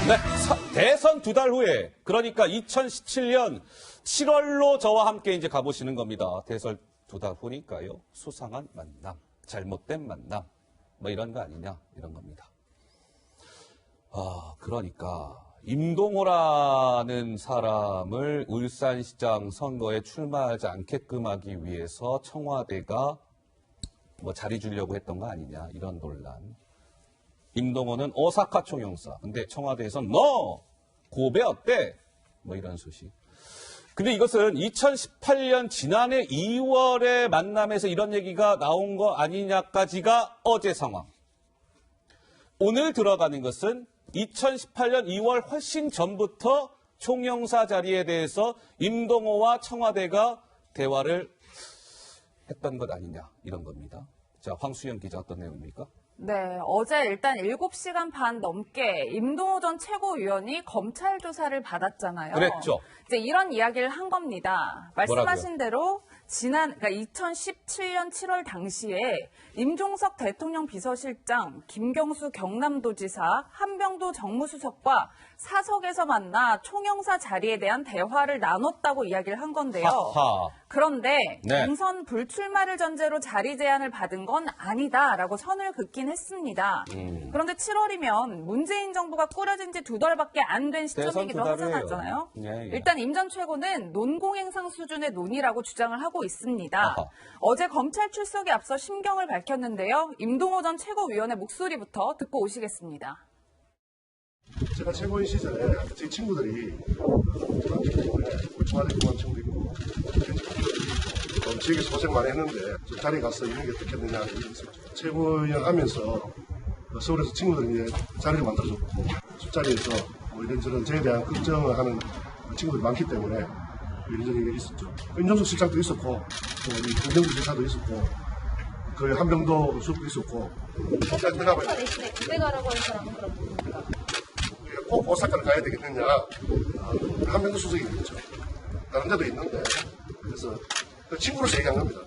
네, 대선 2달 후에, 그러니까 2017년 7월로 저와 함께 이제 가보시는 겁니다. 대선 2달 후니까요. 수상한 만남, 잘못된 만남, 뭐 이런 거 아니냐, 이런 겁니다. 그러니까 임동호라는 사람을 울산시장 선거에 출마하지 않게끔 하기 위해서 청와대가 뭐 자리 주려고 했던 거 아니냐, 이런 논란. 임동호는 오사카 총영사. 근데 청와대에서 너 고베 어때? 뭐 이런 소식. 근데 이것은 2018년 지난해 2월의 만남에서 이런 얘기가 나온 거 아니냐까지가 어제 상황. 오늘 들어가는 것은 2018년 2월 훨씬 전부터 총영사 자리에 대해서 임동호와 청와대가 대화를 했던 것 아니냐, 이런 겁니다. 자, 황수영 기자 어떤 내용입니까? 네, 어제 일단 7시간 반 넘게 임동호 전 최고위원이 검찰 조사를 받았잖아요. 그랬죠. 이제 이런 이야기를 한 겁니다. 말씀하신 대로 그러니까 2017년 7월 당시에 임종석 대통령 비서실장, 김경수 경남도지사, 한병도 정무수석과 사석에서 만나 총영사 자리에 대한 대화를 나눴다고 이야기를 한 건데요. 하하. 그런데 네. 경선 불출마를 전제로 자리 제안을 받은 건 아니다라고 선을 긋긴 했습니다. 그런데 7월이면 문재인 정부가 꾸려진 지 2달밖에 안 된 시점이기도 하잖아요. 예. 일단 임 전 최고는 논공행상 수준의 논의라고 주장을 하고 있습니다. 아하. 어제 검찰 출석에 앞서 심경을 밝혔는데요. 임동호 전 최고위원의 목소리부터 듣고 오시겠습니다. 제가 최고위 시절에 제 친구들이 청와대 공무원 친구도 있고 지역에서 고생 많이 했는데 자리에 가서 이런 게 어떻겠느냐 이런 있었죠. 최고위원 하면서 서울에서 친구들이 이제 자리를 만들어줬고 술자리에서 뭐 이런저런 저에 대한 걱정을 하는 친구들이 많기 때문에 이런저런 얘기가 있었죠. 임종석 실장도 있었고 우리 김경수 지사도 있었고 그 한병도 수석도 있었고 그때 가라고 한 사람은 그럼 누굽니까? 꼭 오사카를 가야 되겠느냐. 한명도 수석이 있겠죠. 다른 데도 있는데. 그래서 친구로서 얘기한 겁니다.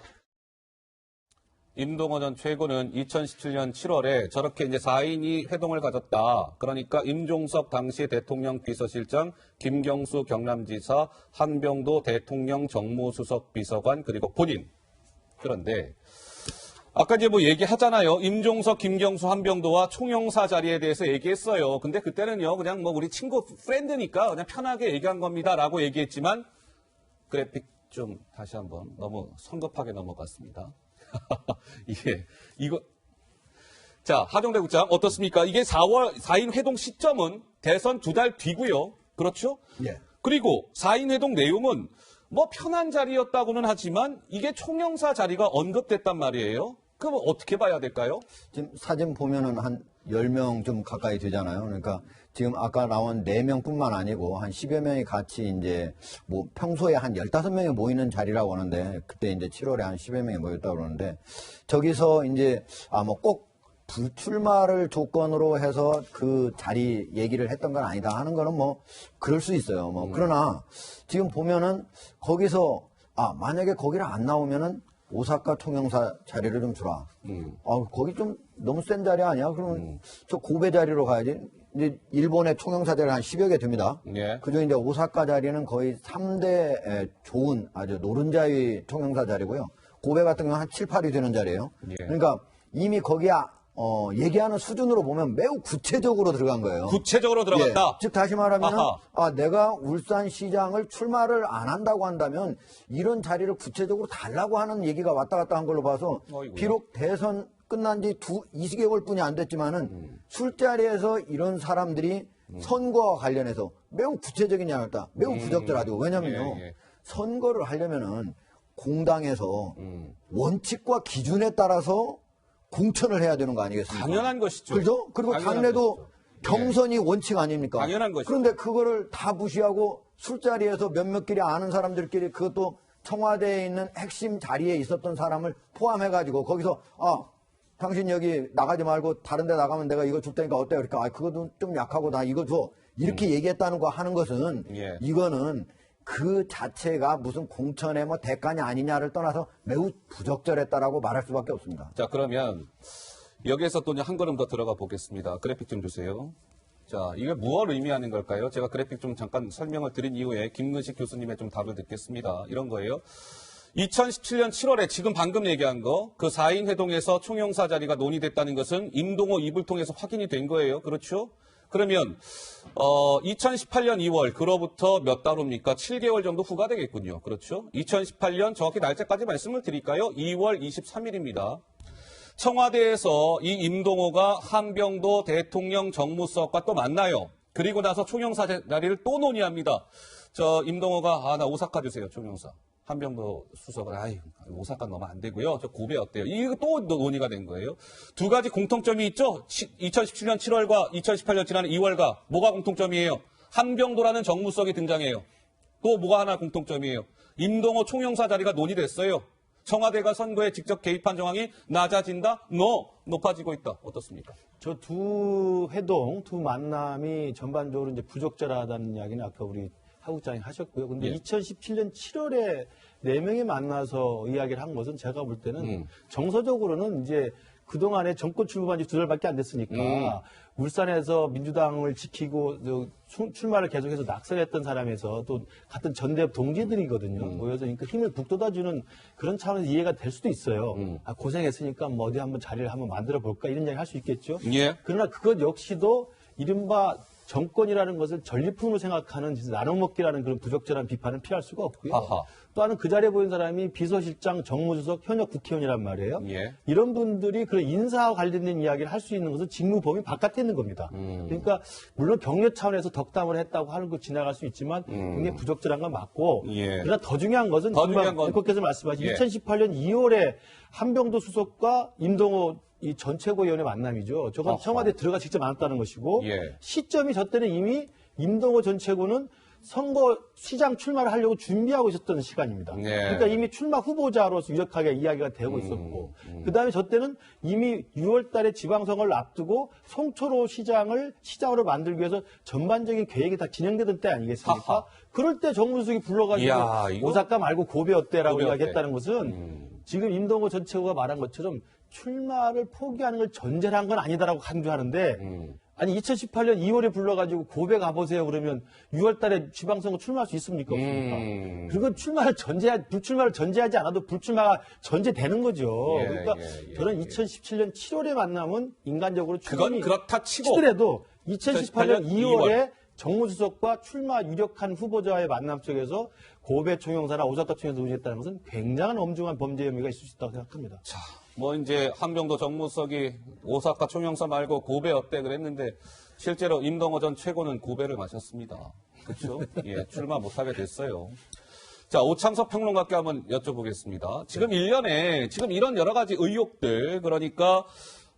임동호 전 최고는 2017년 7월에 저렇게 이제 4인이 회동을 가졌다. 그러니까 임종석 당시 대통령 비서실장, 김경수 경남지사, 한병도 대통령 정무수석 비서관, 그리고 본인. 그런데 아까 이제 뭐 얘기하잖아요. 임종석, 김경수, 한병도와 총영사 자리에 대해서 얘기했어요. 근데 그때는요, 그냥 뭐 우리 친구, 프렌드니까 그냥 편하게 얘기한 겁니다. 라고 얘기했지만, 그래픽 좀 다시 한번 너무 성급하게 넘어갔습니다. 자, 하정대 국장 어떻습니까? 이게 4인 회동 시점은 대선 2달 뒤고요. 그렇죠? 예. 그리고 4인 회동 내용은 뭐 편한 자리였다고는 하지만 이게 총영사 자리가 언급됐단 말이에요. 그럼 어떻게 봐야 될까요? 지금 사진 보면은 한 10명 좀 가까이 되잖아요. 그러니까 지금 아까 나온 4명뿐만 아니고 한 10여 명이 같이 이제 뭐 평소에 한 15명이 모이는 자리라고 하는데 그때 이제 7월에 한 10여 명이 모였다고 그러는데 저기서 이제 뭐 꼭 불출마를 조건으로 해서 그 자리 얘기를 했던 건 아니다 하는 거는 뭐 그럴 수 있어요. 뭐 그러나 지금 보면은 거기서 만약에 거기를 안 나오면은 오사카 총영사 자리를 좀 주라. 거기 좀 너무 센 자리 아니야? 그러면 저 고베 자리로 가야지. 이제 일본의 총영사 자리가 한 10여 개 됩니다. 예. 그중에 이제 오사카 자리는 거의 3대 좋은 아주 노른자위 총영사 자리고요. 고베 같은 경우는 한 7, 8위 되는 자리예요. 예. 그러니까 이미 거기에 얘기하는 수준으로 보면 매우 구체적으로 들어간 거예요. 구체적으로 들어갔다? 예, 즉 다시 말하면 내가 울산시장을 출마를 안 한다고 한다면 이런 자리를 구체적으로 달라고 하는 얘기가 왔다 갔다 한 걸로 봐서 어이구야. 비록 대선 끝난 지 20개월뿐이 안 됐지만은 술자리에서 이런 사람들이 선거와 관련해서 매우 구체적인 이야기를 했다. 매우 부적절하죠. 왜냐면요. 예. 선거를 하려면은 공당에서 원칙과 기준에 따라서 공천을 해야 되는 거 아니겠습니까? 당연한 것이죠. 그렇죠? 그리고 당연한 당내도 것이죠. 경선이 원칙 아닙니까? 당연한 것이죠. 그런데 그거를 다 무시하고 술자리에서 몇몇끼리 아는 사람들끼리 그것도 청와대에 있는 핵심 자리에 있었던 사람을 포함해가지고 거기서 당신 여기 나가지 말고 다른 데 나가면 내가 이거 줄 테니까 어때요? 그러니까 그것도 좀 약하고 나 이거 줘. 이렇게 얘기했다는 거 하는 것은 예. 이거는 그 자체가 무슨 공천의 뭐 대가냐 아니냐를 떠나서 매우 부적절했다라고 말할 수밖에 없습니다. 자, 그러면 여기에서 또 한 걸음 더 들어가 보겠습니다. 그래픽 좀 주세요. 자, 이게 무엇을 의미하는 걸까요? 제가 그래픽 좀 잠깐 설명을 드린 이후에 김근식 교수님의 좀 답을 듣겠습니다. 이런 거예요. 2017년 7월에 지금 방금 얘기한 거, 그 4인 회동에서 총영사 자리가 논의됐다는 것은 임동호 입을 통해서 확인이 된 거예요. 그렇죠? 그러면 2018년 2월, 그로부터 몇 달 후입니까? 7개월 정도 후가 되겠군요. 그렇죠? 2018년 정확히 날짜까지 말씀을 드릴까요? 2월 23일입니다. 청와대에서 이 임동호가 한병도 대통령 정무수석과 또 만나요. 그리고 나서 총영사 자리를 또 논의합니다. 임동호가 나 오사카 주세요, 총영사. 한병도 수석은 오사카 넣으면 안 되고요. 저 고베 어때요? 이거 또 논의가 된 거예요. 두 가지 공통점이 있죠. 2017년 7월과 2018년 지난 2월과 뭐가 공통점이에요? 한병도라는 정무수석이 등장해요. 또 뭐가 하나 공통점이에요? 임동호 총영사 자리가 논의됐어요. 청와대가 선거에 직접 개입한 정황이 낮아진다? 높아지고 있다. 어떻습니까? 저 두 회동, 두 만남이 전반적으로 이제 부적절하다는 이야기는 아까 우리 하국장이 하셨고요. 근데 예. 2017년 7월에 4명이 만나서 이야기를 한 것은 제가 볼 때는 정서적으로는 이제 그동안에 정권 출범한 지 2달밖에 안 됐으니까 울산에서 민주당을 지키고 출마를 계속해서 낙선했던 사람에서 또 같은 전대 동지들이거든요. 모여서 그러니까 힘을 북돋아주는 그런 차원에서 이해가 될 수도 있어요. 고생했으니까 뭐 어디 한번 자리를 한번 만들어 볼까 이런 이야기 할 수 있겠죠. 예. 그러나 그것 역시도 이른바 정권이라는 것을 전리품으로 생각하는 나눠먹기라는 그런 부적절한 비판을 피할 수가 없고요. 아하. 또한 그 자리에 보인 사람이 비서실장, 정무수석, 현역 국회의원이란 말이에요. 예. 이런 분들이 그런 인사와 관련된 이야기를 할 수 있는 것은 직무 범위 바깥에 있는 겁니다. 그러니까 물론 격려 차원에서 덕담을 했다고 하는 거 지나갈 수 있지만 굉장히 부적절한 건 맞고 예. 그러나 더 중요한 것은 더 중요한 건- 앵커께서 말씀하신 예. 2018년 2월에 한병도 수석과 임동호 이 전 최고위원의 만남이죠. 저건 어허. 청와대 들어가 직접 만났다는 것이고 예. 시점이 저 때는 이미 임동호 전 최고는 선거 시장 출마를 하려고 준비하고 있었던 시간입니다. 네. 그러니까 이미 출마 후보자로서 유력하게 이야기가 되고 있었고 그다음에 저 때는 이미 6월 달에 지방선거를 앞두고 송초로 시장으로 만들기 위해서 전반적인 계획이 다 진행되던 때 아니겠습니까? 하하. 그럴 때 정무수석이 불러가지고 이야, 이거- 오사카 말고 고베 어때라고 고베 어때? 이야기했다는 것은 지금 임동호 전 최고가 말한 것처럼 출마를 포기하는 걸 전제로 한 건 아니다라고 강조하는데 아니 2018년 2월에 불러가지고 고베 가보세요 그러면 6월 달에 지방선거 출마할 수 있습니까? 없습니까? 그건 불출마를 전제하지 않아도 불출마가 전제되는 거죠. 예, 그러니까 예, 저는 예. 2017년 7월에 만나면 인간적으로 그건 충분히 그렇다 치고 치더라도 2018년 2월에 2월. 정무수석과 출마 유력한 후보자의 만남 속에서 고베 총영사나 오사카 총영사 논의했다는 것은 굉장한 엄중한 범죄 혐의가 있을 수 있다고 생각합니다. 자, 뭐 이제 한병도 정무수석이 오사카 총영사 말고 고베 어때 그랬는데 실제로 임동호 전 최고는 고베를 마셨습니다. 그렇죠? 예, 출마 못하게 됐어요. 자, 오창석 평론가께 한번 여쭤보겠습니다. 지금 1년에 지금 이런 여러 가지 의혹들, 그러니까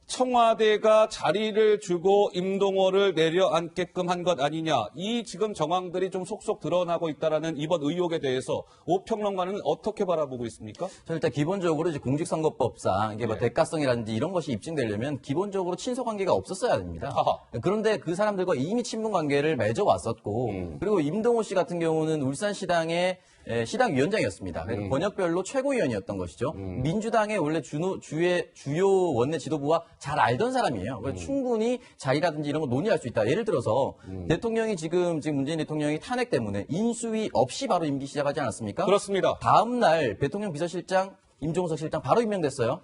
청와대가 자리를 주고 임동호를 내려앉게끔 한 것 아니냐, 이 지금 정황들이 좀 속속 드러나고 있다라는 이번 의혹에 대해서 오 평론가는 어떻게 바라보고 있습니까? 저는 일단 기본적으로 이제 공직선거법상 이게 뭐 네. 대가성이라든지 이런 것이 입증되려면 기본적으로 친소 관계가 없었어야 됩니다. 아하. 그런데 그 사람들과 이미 친분 관계를 맺어왔었고 그리고 임동호 씨 같은 경우는 울산시당의 시당위원장이었습니다. 그래서 권역별로 최고위원이었던 것이죠. 민주당의 원래 주요 원내 지도부와 잘 알던 사람이에요. 그래서 충분히 자리라든지 이런 거 논의할 수 있다. 예를 들어서 대통령이 지금 문재인 대통령이 탄핵 때문에 인수위 없이 바로 임기 시작하지 않았습니까? 그렇습니다. 다음 날 대통령 비서실장 임종석 실장 바로 임명됐어요.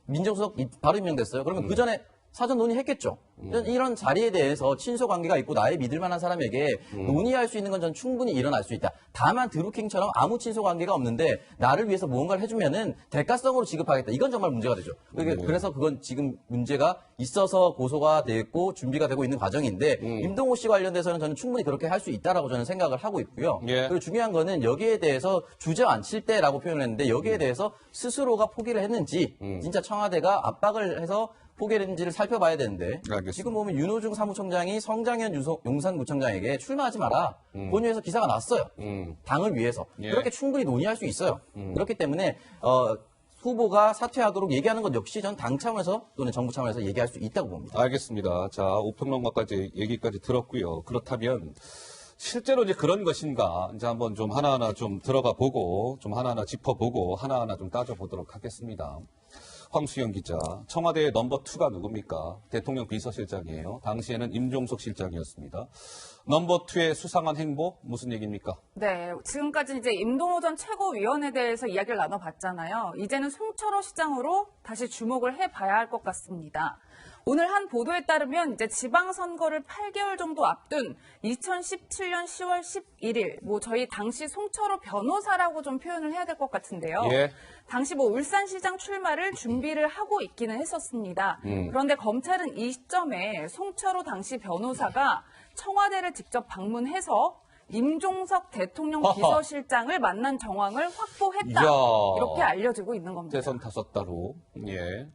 민정수석 바로 임명됐어요. 그러면 그 전에 사전 논의했겠죠. 이런 자리에 대해서 친소 관계가 있고 나의 믿을 만한 사람에게 논의할 수 있는 건 전 충분히 일어날 수 있다. 다만 드루킹처럼 아무 친소 관계가 없는데 나를 위해서 무언가를 해주면은 대가성으로 지급하겠다. 이건 정말 문제가 되죠. 그래서 그건 지금 문제가 있어서 고소가 됐고 준비가 되고 있는 과정인데 임동호 씨 관련돼서는 저는 충분히 그렇게 할 수 있다라고 저는 생각을 하고 있고요. 예. 그리고 중요한 거는 여기에 대해서 주저앉힐 때라고 표현을 했는데 여기에 대해서 스스로가 포기를 했는지 진짜 청와대가 압박을 해서 포기를 했는지를 살펴봐야 되는데 알겠습니다. 지금 보면 윤호중 사무총장이 성장현 용산구청장에게 출마하지 마라. 본유에서 기사가 났어요. 당을 위해서. 예. 그렇게 충분히 논의할 수 있어요. 그렇기 때문에 후보가 사퇴하도록 얘기하는 것 역시 전 당 차원에서 또는 정부 차원에서 얘기할 수 있다고 봅니다. 알겠습니다. 자, 오평론가까지 얘기까지 들었고요. 그렇다면 실제로 이제 그런 것인가 이제 한번 좀 하나하나 좀 들어가 보고 좀 하나하나 짚어보고 하나하나 좀 따져보도록 하겠습니다. 황수영 기자, 청와대의 넘버 2가 누굽니까? 대통령 비서실장이에요. 당시에는 임종석 실장이었습니다. 넘버 2의 수상한 행보 무슨 얘기입니까? 네, 지금까지 이제 임동호 전 최고위원에 대해서 이야기를 나눠봤잖아요. 이제는 송철호 시장으로 다시 주목을 해봐야 할 것 같습니다. 오늘 한 보도에 따르면 이제 지방선거를 8개월 정도 앞둔 2017년 10월 11일, 저희 당시 송철호 변호사라고 좀 표현을 해야 될 것 같은데요. 예. 당시 울산시장 출마를 준비를 하고 있기는 했었습니다. 그런데 검찰은 이 시점에 송철호 당시 변호사가 청와대를 직접 방문해서 임종석 대통령 하하. 비서실장을 만난 정황을 확보했다. 이야. 이렇게 알려지고 있는 겁니다. 대선 5달로. 예.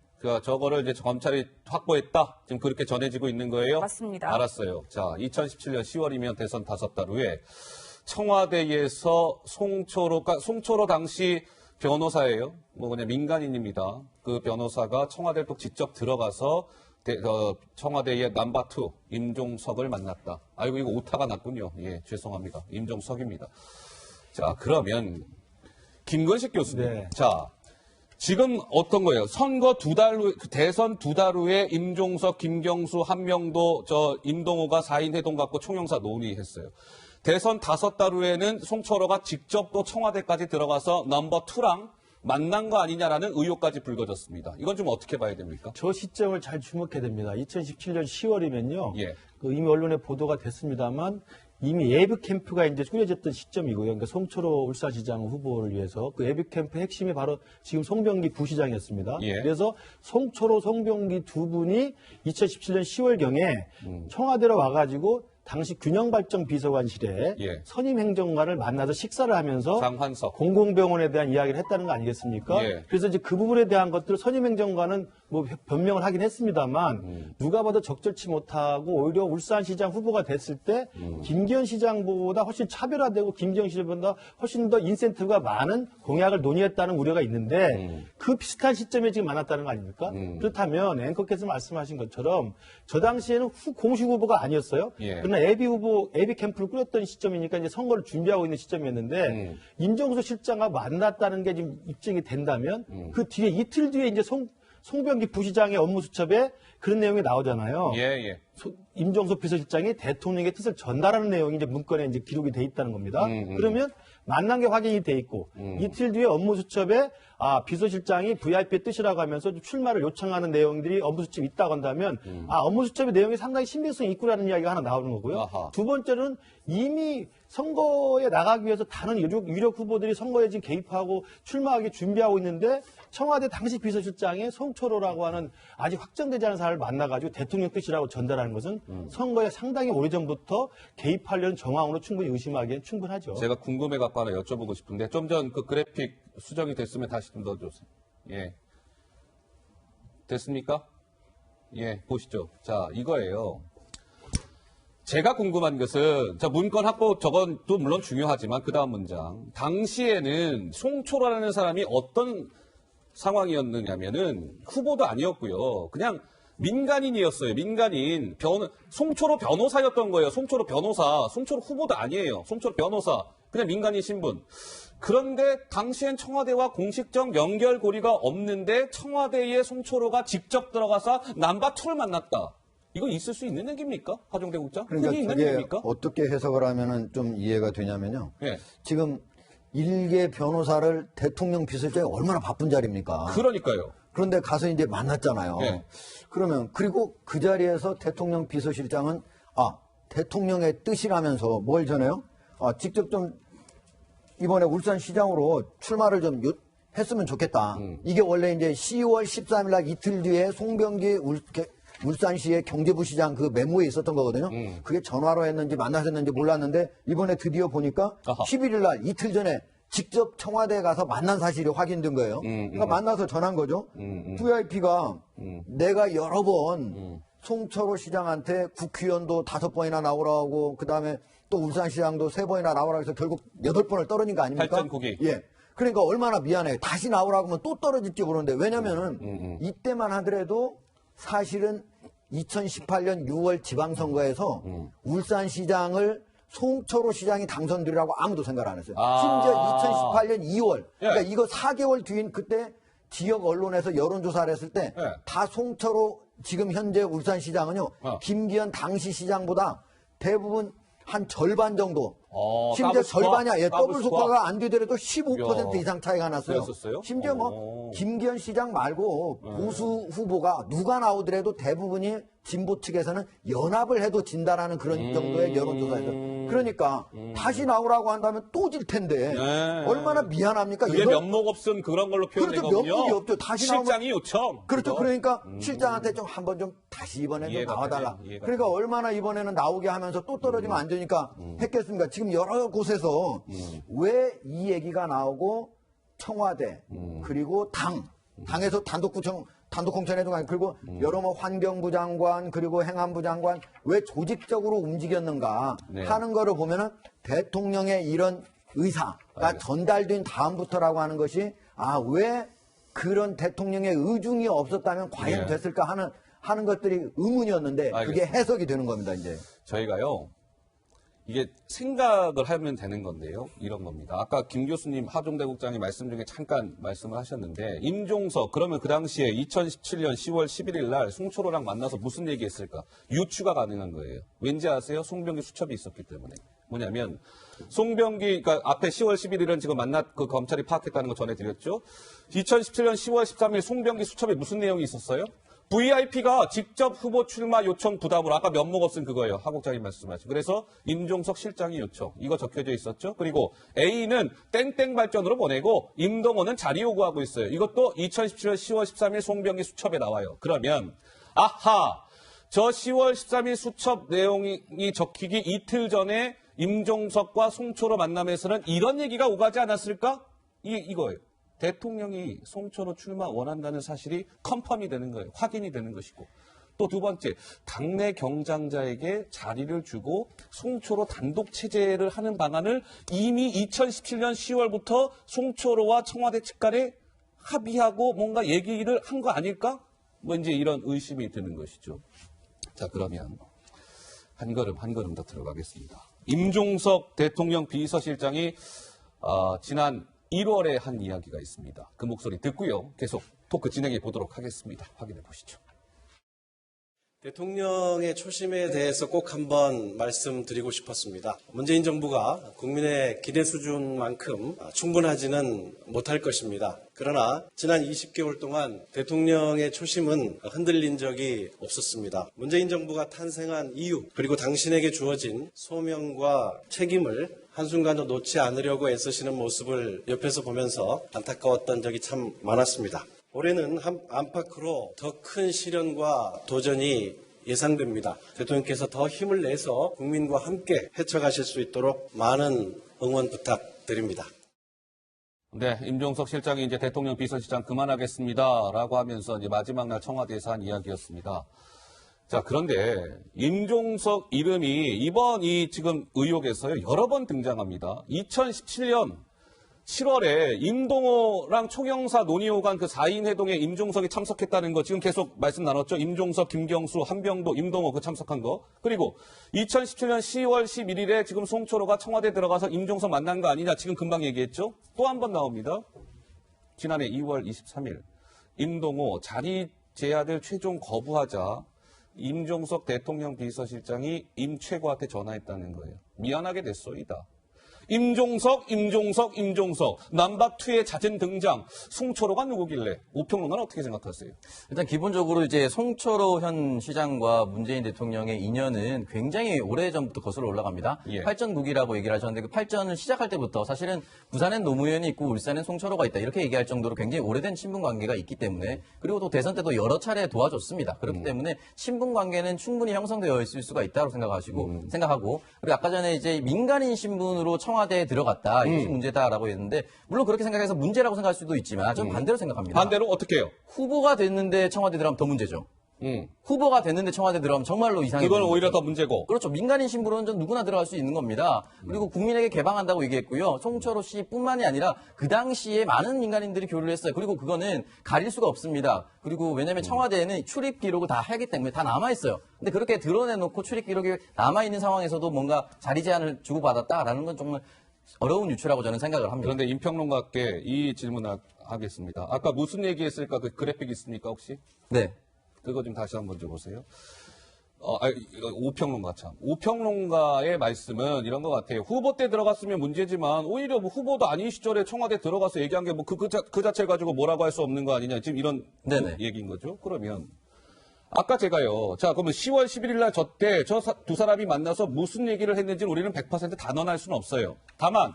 저거를 이제 검찰이 확보했다. 지금 그렇게 전해지고 있는 거예요? 맞습니다. 알았어요. 자, 2017년 10월이면 대선 5달 후에 청와대에서 송철호 당시 변호사예요. 그냥 민간인입니다. 그 변호사가 청와대에 또 직접 들어가서 청와대의 넘버 2 임종석을 만났다. 아이고 이거 오타가 났군요. 예, 죄송합니다. 임종석입니다. 자, 그러면 김건식 교수님. 네. 자, 지금 어떤 거예요? 선거 2달 후, 대선 2달 후에 임종석, 김경수, 한명도, 임동호가 4인 회동 갖고 총영사 논의했어요. 대선 5달 후에는 송철호가 직접 또 청와대까지 들어가서 넘버 2랑 만난 거 아니냐라는 의혹까지 불거졌습니다. 이건 좀 어떻게 봐야 됩니까? 저 시점을 잘 주목해야 됩니다. 2017년 10월이면요. 예. 이미 언론에 보도가 됐습니다만 이미 예비 캠프가 이제 꾸려졌던 시점이고요. 그러니까 송철호 울산시장 후보를 위해서 그 예비 캠프 핵심이 바로 지금 송병기 부시장이었습니다. 예. 그래서 송철호, 송병기 두 분이 2017년 10월경에 청와대로 와가지고 당시 균형발전 비서관실에 예. 선임 행정관을 만나서 식사를 하면서 장환석. 공공병원에 대한 이야기를 했다는 거 아니겠습니까? 예. 그래서 이제 그 부분에 대한 것들을 선임 행정관은 변명을 하긴 했습니다만 누가 봐도 적절치 못하고 오히려 울산시장 후보가 됐을 때 김기현 시장보다 훨씬 차별화되고 김기현 시장보다 훨씬 더 인센티브가 많은 공약을 논의했다는 우려가 있는데 그 비슷한 시점에 지금 만났다는 거 아닙니까? 그렇다면 앵커께서 말씀하신 것처럼 저 당시에는 공식 후보가 아니었어요. 예. 그러나 예비 캠프를 꾸렸던 시점이니까 이제 선거를 준비하고 있는 시점이었는데 임종석 실장과 만났다는 게 지금 입증이 된다면 그 뒤에 이틀 뒤에 이제 송병기 부시장의 업무 수첩에 그런 내용이 나오잖아요. 예. 임종석 비서실장이 대통령의 뜻을 전달하는 내용이 이제 문건에 이제 기록이 돼 있다는 겁니다. 그러면 만난 게 확인이 돼 있고 이틀 뒤에 업무 수첩에 비서실장이 VIP의 뜻이라고 하면서 출마를 요청하는 내용들이 업무 수첩에 있다고 한다면 업무 수첩의 내용이 상당히 신빙성이 있구라는 이야기가 하나 나오는 거고요. 아하. 두 번째는 이미 선거에 나가기 위해서 다른 유력 후보들이 선거에 지금 개입하고 출마하기 준비하고 있는데 청와대 당시 비서실장의 송철호라고 하는 아직 확정되지 않은 사람을 만나가지고 대통령 뜻이라고 전달하는 것은 선거에 상당히 오래전부터 개입하려는 정황으로 충분히 의심하기엔 충분하죠. 제가 궁금해갖고 하나 여쭤보고 싶은데 좀 전 그 그래픽 수정이 됐으면 다시 좀 넣어주세요. 예. 됐습니까? 예, 보시죠. 자, 이거예요. 제가 궁금한 것은, 문건 확보 저건 또 물론 중요하지만 그 다음 문장. 당시에는 송철호라는 사람이 어떤 상황이었느냐면은 후보도 아니었고요. 그냥 민간인이었어요. 민간인. 송철호 변호사였던 거예요. 송철호 변호사. 송철호 후보도 아니에요. 송철호 변호사. 그냥 민간인 신분. 그런데 당시엔 청와대와 공식적 연결고리가 없는데 청와대에 송철호가 직접 들어가서 넘버 2를 만났다. 이거 있을 수 있는 얘기입니까? 하정대 국장? 그러니까 흔히 있는 그게 얘기입니까? 어떻게 해석을 하면은 좀 이해가 되냐면요. 예. 지금 일개 변호사를 대통령 비서실장이 얼마나 바쁜 자리입니까? 그러니까요. 그런데 가서 이제 만났잖아요. 예. 그러면 그리고 그 자리에서 대통령 비서실장은 대통령의 뜻이라면서 뭘 전해요? 직접 좀 이번에 울산시장으로 출마를 좀 했으면 좋겠다. 이게 원래 이제 10월 13일 날 이틀 뒤에 송병기 울산시의 경제부시장 그 메모에 있었던 거거든요. 그게 전화로 했는지 만나서 했는지 몰랐는데 이번에 드디어 보니까 아하. 11일 날 이틀 전에 직접 청와대에 가서 만난 사실이 확인된 거예요. 그러니까 만나서 전한 거죠. VIP가 내가 여러 번 송철호 시장한테 국회의원도 5번이나 나오라고 그다음에 또 울산시장도 3번이나 나오라고 해서 결국 8번을 떨어진 거 아닙니까? 8전 9기. 예. 그러니까 얼마나 미안해. 다시 나오라고 하면 또 떨어질지 모르는데 왜냐면은 이때만 하더라도 사실은 2018년 6월 지방선거에서 울산시장을 송철호 시장이 당선되리라고 아무도 생각 안 했어요. 심지어 2018년 2월. 그러니까 예. 이거 4개월 뒤인 그때 지역 언론에서 여론조사를 했을 때 다 송철호 지금 현재 울산시장은요. 김기현 당시 시장보다 대부분 한 절반 정도. 심지어 더블 스코어? 절반이야. 예, 더블 더블 스코어? 스코어가 안 되더라도 15% 이상 차이가 났어요. 그랬었어요? 심지어 뭐 김기현 시장 말고 보수 후보가 누가 나오더라도 대부분이 진보 측에서는 연합을 해도 진다라는 그런 정도의 여론조사에서. 그러니까 다시 나오라고 한다면 또 질 텐데 얼마나 미안합니까? 그게 이건- 면목 없음 그런 걸로 표현된 그렇죠. 거군요. 면목이 없죠. 다시 나오면- 실장이 요청. 그렇죠. 그죠? 그러니까 실장한테 좀 한번 좀 다시 이번에 좀 이해가 나와달라. 되네, 이해가 그러니까 얼마나 이번에는 나오게 하면서 또 떨어지면 안 되니까 했겠습니까? 지금 여러 곳에서 왜 이 얘기가 나오고 청와대 그리고 당에서 단독 공천해도 가고 그리고 여러 뭐 환경부 장관 그리고 행안부 장관 왜 조직적으로 움직였는가 네. 하는 거를 보면은 대통령의 이런 의사가 전달된 다음부터라고 하는 것이 왜 그런 대통령의 의중이 없었다면 과연 네. 됐을까 하는 것들이 의문이었는데 그게 알겠습니다. 해석이 되는 겁니다 이제. 저희가요, 이게 생각을 하면 되는 건데요. 이런 겁니다. 아까 김 교수님, 하종대 국장님 말씀 중에 잠깐 말씀을 하셨는데, 임종석, 그러면 그 당시에 2017년 10월 11일 날 송철호랑 만나서 무슨 얘기 했을까? 유추가 가능한 거예요. 왠지 아세요? 송병기 수첩이 있었기 때문에. 뭐냐면, 송병기, 그러니까 앞에 10월 11일은 지금 그 검찰이 파악했다는 거 전해드렸죠. 2017년 10월 13일 송병기 수첩에 무슨 내용이 있었어요? VIP가 직접 후보 출마 요청 부담으로 아까 면목 없은 그거예요. 하 국장님 말씀하신. 그래서 임종석 실장이 요청. 이거 적혀져 있었죠. 그리고 A는 땡땡 발전으로 보내고 임동호는 자리 요구하고 있어요. 이것도 2017년 10월 13일 송병기 수첩에 나와요. 그러면 저 10월 13일 수첩 내용이 적히기 이틀 전에 임종석과 송철호 만남에서는 이런 얘기가 오가지 않았을까? 이거예요. 대통령이 송철호 출마 원한다는 사실이 컨펌이 되는 거예요. 확인이 되는 것이고. 또 두 번째, 당내 경장자에게 자리를 주고 송철호 단독 체제를 하는 방안을 이미 2017년 10월부터 송철호와 청와대 측 간에 합의하고 뭔가 얘기를 한 거 아닐까? 뭐 이제 이런 의심이 드는 것이죠. 자, 그러면 한 걸음 더 들어가겠습니다. 임종석 대통령 비서실장이 지난 1월에 한 이야기가 있습니다. 그 목소리 듣고요. 계속 토크 진행해 보도록 하겠습니다. 확인해 보시죠. 대통령의 초심에 대해서 꼭 한번 말씀드리고 싶었습니다. 문재인 정부가 국민의 기대 수준만큼 충분하지는 못할 것입니다. 그러나 지난 20개월 동안 대통령의 초심은 흔들린 적이 없었습니다. 문재인 정부가 탄생한 이유 그리고 당신에게 주어진 소명과 책임을 한순간도 놓지 않으려고 애쓰시는 모습을 옆에서 보면서 안타까웠던 적이 참 많았습니다. 올해는 안팎으로 더 큰 시련과 도전이 예상됩니다. 대통령께서 더 힘을 내서 국민과 함께 헤쳐가실 수 있도록 많은 응원 부탁드립니다. 네, 임종석 실장이 이제 대통령 비서실장 그만하겠습니다라고 하면서 이제 마지막 날 청와대에서 한 이야기였습니다. 자, 그런데 임종석 이름이 이번 이 지금 의혹에서요 여러 번 등장합니다. 2017년 7월에 임동호랑 총영사 논의 오간 그 4인 회동에 임종석이 참석했다는 거 지금 계속 말씀 나눴죠. 임종석, 김경수, 한병도, 임동호 그 참석한 거. 그리고 2017년 10월 11일에 지금 송철호가 청와대 들어가서 임종석 만난 거 아니냐 지금 금방 얘기했죠. 또 한 번 나옵니다. 지난해 2월 23일 임동호 자리 제안을 최종 거부하자 임종석 대통령 비서실장이 임 최고한테 전화했다는 거예요. 미안하게 됐소이다. 임종석 남박2의 잦은 등장. 송철호가 누구길래? 오평론가는 어떻게 생각하세요? 일단 기본적으로 이제 송철호 현 시장과 문재인 대통령의 인연은 굉장히 오래전부터 거슬러 올라갑니다. 예. 팔전국이라고 얘기를 하셨는데 그 팔전을 시작할 때부터 사실은 부산엔 노무현이 있고 울산엔 송철호가 있다 이렇게 얘기할 정도로 굉장히 오래된 친분 관계가 있기 때문에 그리고 또 대선 때도 여러 차례 도와줬습니다. 그렇기 때문에 친분 관계는 충분히 형성되어 있을 수가 있다고 생각하고 그리고 아까 전에 이제 민간인 신분으로 청와대에 들어갔다. 이것이 문제다라고 했는데 물론 그렇게 생각해서 문제라고 생각할 수도 있지만 저는 반대로 생각합니다. 반대로 어떻게 해요? 후보가 됐는데 청와대 들어가면 더 문제죠. 후보가 됐는데 청와대 들어가면 정말로 이상해요. 그건 오히려 더 문제고. 그렇죠. 민간인 신분은 전 누구나 들어갈 수 있는 겁니다. 그리고 국민에게 개방한다고 얘기했고요. 송철호 씨뿐만이 아니라 그 당시에 많은 민간인들이 교류를 했어요. 그리고 그거는 가릴 수가 없습니다. 그리고 왜냐하면 청와대에는 출입 기록을 다 하기 때문에 다 남아있어요. 근데 그렇게 드러내놓고 출입 기록이 남아있는 상황에서도 뭔가 자리 제한을 주고받았다라는 건 정말 어려운 유추라고 저는 생각을 합니다. 그런데 임평론가께 이 질문을 하겠습니다. 아까 무슨 얘기했을까? 그 그래픽 있습니까 혹시? 네. 그거 좀 다시 한번 줘보세요. 오평론가 참. 오평론가의 말씀은 이런 것 같아요. 후보 때 들어갔으면 문제지만 오히려 뭐 후보도 아닌 시절에 청와대 들어가서 얘기한 게 뭐 그 자체 가지고 뭐라고 할 수 없는 거 아니냐. 지금 이런 네네. 얘기인 거죠. 그러면 아까 제가요. 자, 그러면 10월 11일 날 저 때 저 두 사람이 만나서 무슨 얘기를 했는지는 우리는 100% 단언할 수는 없어요. 다만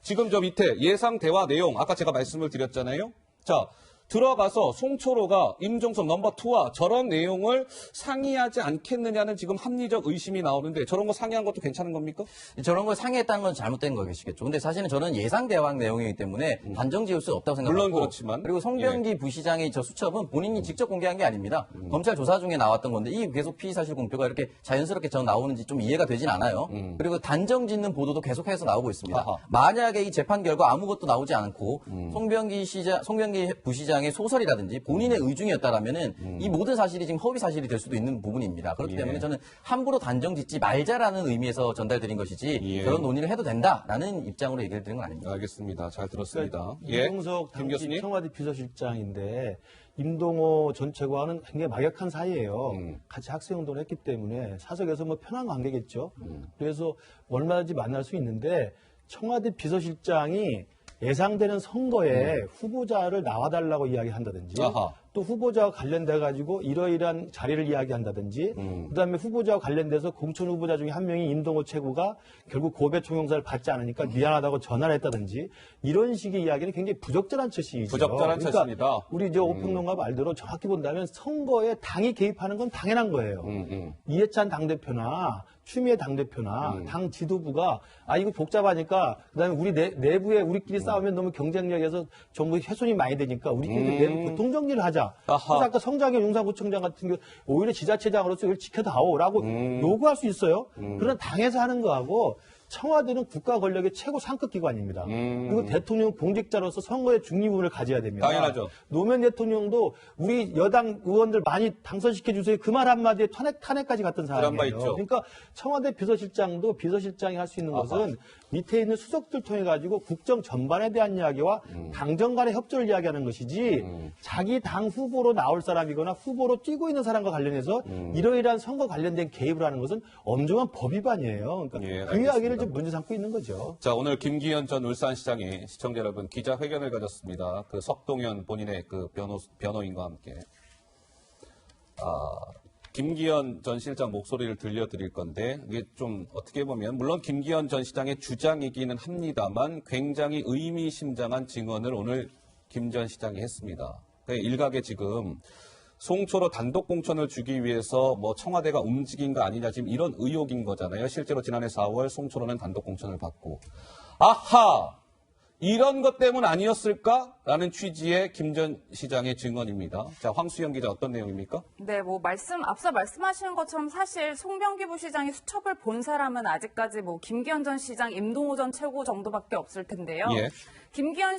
지금 저 밑에 예상 대화 내용 아까 제가 말씀을 드렸잖아요. 자, 들어가서 송초로가 임종석 넘버 2와 저런 내용을 상의하지 않겠느냐는 지금 합리적 의심이 나오는데 저런 거 상의한 것도 괜찮은 겁니까? 저런 걸 상의했다는 건 잘못된 거겠죠. 근데 사실은 저는 예상 대화 내용이기 때문에 단정 지을 수 없다고 생각하고 물론 그렇지만. 그리고 송병기 부시장의 저 수첩은 본인이 직접 공개한 게 아닙니다. 검찰 조사 중에 나왔던 건데 이 계속 피의사실 공표가 이렇게 자연스럽게 저 나오는지 좀 이해가 되진 않아요. 그리고 단정 짓는 보도도 계속해서 나오고 있습니다. 아하. 만약에 이 재판 결과 아무것도 나오지 않고 송병기 부시장의 소설이라든지 본인의 의중이었다라면은 이 모든 사실이 지금 허위 사실이 될 수도 있는 부분입니다. 그렇기 때문에 저는 함부로 단정 짓지 말자라는 의미에서 전달드린 것이지 예. 그런 논의를 해도 된다라는 입장으로 얘기를 드린 건 아닙니다. 알겠습니다. 잘 들었습니다. 그러니까 예. 임종석 김 당시 교수님. 청와대 비서실장인데 임동호 전 최고와는 굉장히 막역한 사이예요. 같이 학생운동을 했기 때문에 사석에서 뭐 편한 관계겠죠. 그래서 얼마든지 만날 수 있는데 청와대 비서실장이 예상되는 선거에 후보자를 나와달라고 이야기한다든지 아하. 또 후보자와 관련돼 가지고 이러이러한 자리를 이야기한다든지 그다음에 후보자와 관련돼서 공천 후보자 중에 한 명이 임동호 최고가 결국 고배 총영사를 받지 않으니까 미안하다고 전화를 했다든지 이런 식의 이야기는 굉장히 부적절한 처시이죠. 부적절한 처시입니다. 우리 저 오평론가 말대로 정확히 본다면 선거에 당이 개입하는 건 당연한 거예요. 이해찬 당대표나 추미애 당대표나 당 지도부가 이거 복잡하니까 그다음에 우리 내부에 우리끼리 싸우면 너무 경쟁력에서 정부 훼손이 많이 되니까 우리끼리 내부 교통 정리를 하자. 아하. 그래서 아까 성장현 용산구청장 같은 경우 오히려 지자체장으로서 이걸 지켜다오라고 요구할 수 있어요. 그런 당에서 하는 거하고 청와대는 국가 권력의 최고 상급 기관입니다. 그리고 대통령 공직자로서 선거의 중립을 가져야 됩니다. 당연하죠. 노무현 대통령도 우리 여당 의원들 많이 당선시켜 주세요. 그 말 한마디에 탄핵까지 갔던 그런 바 사람이에요. 있죠. 그러니까 청와대 비서실장도 비서실장이 할 수 있는 것은 밑에 있는 수석들 통해 가지고 국정 전반에 대한 이야기와 당정 간의 협조를 이야기하는 것이지 자기 당 후보로 나올 사람이거나 후보로 뛰고 있는 사람과 관련해서 이러이러한 선거 관련된 개입을 하는 것은 엄중한 법 위반이에요. 그러니까 예, 그 이야기를 알겠습니다. 좀 문제 삼고 있는 거죠. 자, 오늘 김기현 전 울산시장이 시청자 여러분 기자회견을 가졌습니다. 그 석동현 본인의 그 변호인과 함께. 김기현 전 실장 목소리를 들려드릴 건데, 이게 좀 어떻게 보면, 물론 김기현 전 시장의 주장이기는 합니다만 굉장히 의미심장한 증언을 오늘 김 전 시장이 했습니다. 일각에 지금 송초로 단독 공천을 주기 위해서 뭐 청와대가 움직인 거 아니냐 지금 이런 의혹인 거잖아요. 실제로 지난해 4월 송초로는 단독 공천을 받고 아하 이런 것 때문 아니었을까라는 취지의 김 전 시장의 증언입니다. 자, 황수영 기자 어떤 내용입니까? 네, 뭐 앞서 말씀하시는 것처럼 사실 송병기 부시장이 수첩을 본 사람은 아직까지 뭐 김기현 전 시장, 임동호 전 최고 정도밖에 없을 텐데요. 예. 김기현